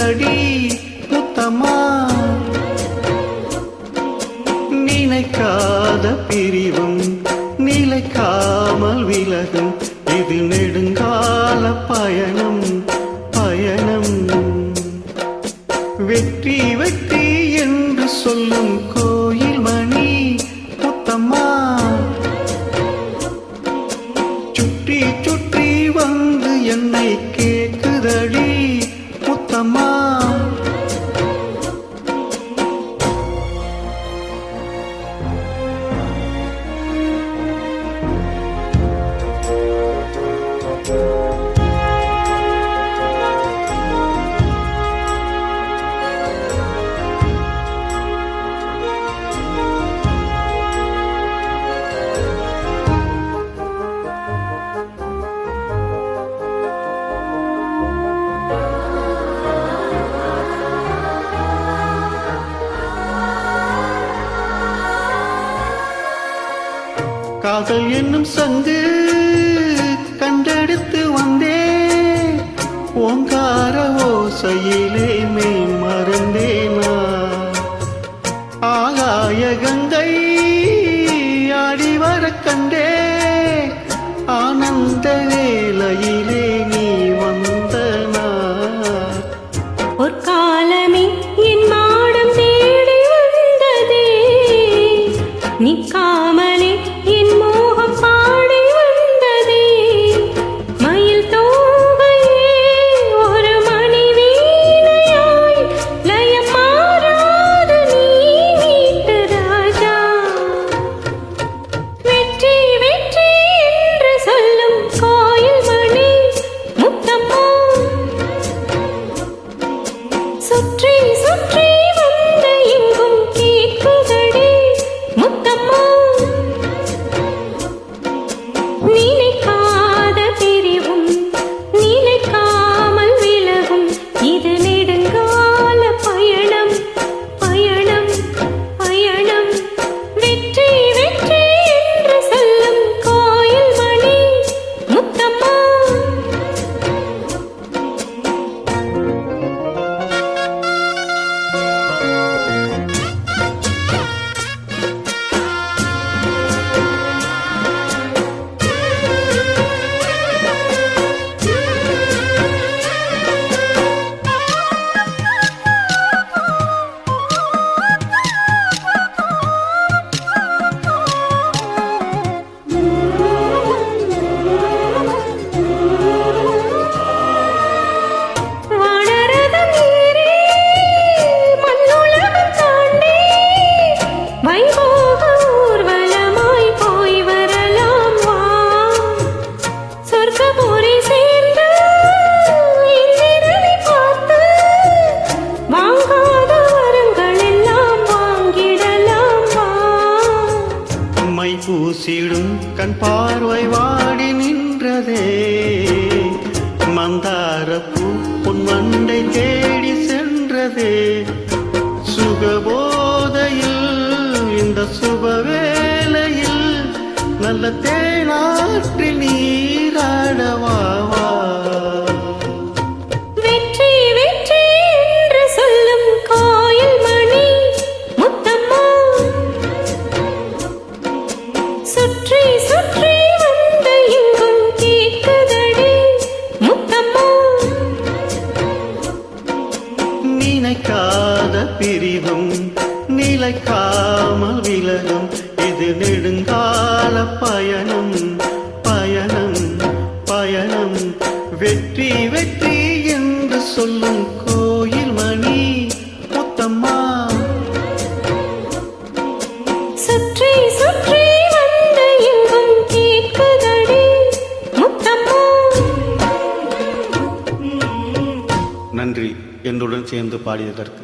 கேக்குதடி முத்தம்மா. நினைக்காத பிரிவும் நிலைக்காமல் விலகும், இது நெடுங்கால பயணம் பயணம். வெற்றி வெற்றி என்று சொல்லும் கோயில் மணி முத்தம்மா, சுற்றி சுற்றி வந்து என்னை கேக்குதடி முத்தம்மா. காதல் என்னும் சங்கு கண்டெடுத்து வந்தே, ஓங்கார ஓசையிலே மெய் மறந்தேனா. ஆகாய கங்கை ஆடி வர கண்டே, ஆனந்த வேளையிலே நீ வந்தனா. ஒரு காலமே என் மாடம் தேடி வந்ததே, நிற்காமலே என் மோகம் பாடி வந்ததே. மயில் தோகையே ஒரு மணி வீணையாய், லயம் மாறாத நீ மீட்டு ராஜா. வெற்றி வெற்றி என்று சொல்லும் கோயில் மணி முத்தம்மா, சுற்றி சுற்றி வந்து எங்கும் கேட்குதடி முத்தம்மா. நினைக்காத பிரிவும் நிலைக்காமல் விலகும், இது நெடுங்கால பயணம் பயணம் பயணம். வெற்றி வெற்றி என்று சொல்லும் கோயில் மணி முத்தம்மா. பூசிடும் கண் பார்வை வாடி நின்றதே, மந்தாரப்பூ பொன் மண்டை தேடி சென்றதே. சுகபோதையில் இந்த சுபவேளையில் நல்ல தேனாற்றில் நீராடவா. வெற்றி வெற்றி என்று சொல்லும் கோயில் மணி முத்தம்மா, சுற்றி சுற்றி வந்து எங்கும் கேட்குதடி முத்தம்மா. நினைக்காத பிரிவும் நிலைக்காமல் விலகும், இது நெடுங்கால பயணம் பயணம் பயணம். வெற்றி வெற்றி என்று சொல்லும் கோயில் மணி முத்தம்மா, சுற்றி சுற்றி வந்து எங்கும் கேட்குதடி முத்தம்மா. நன்றி என்னுடன் சேர்ந்து பாடியதற்கு.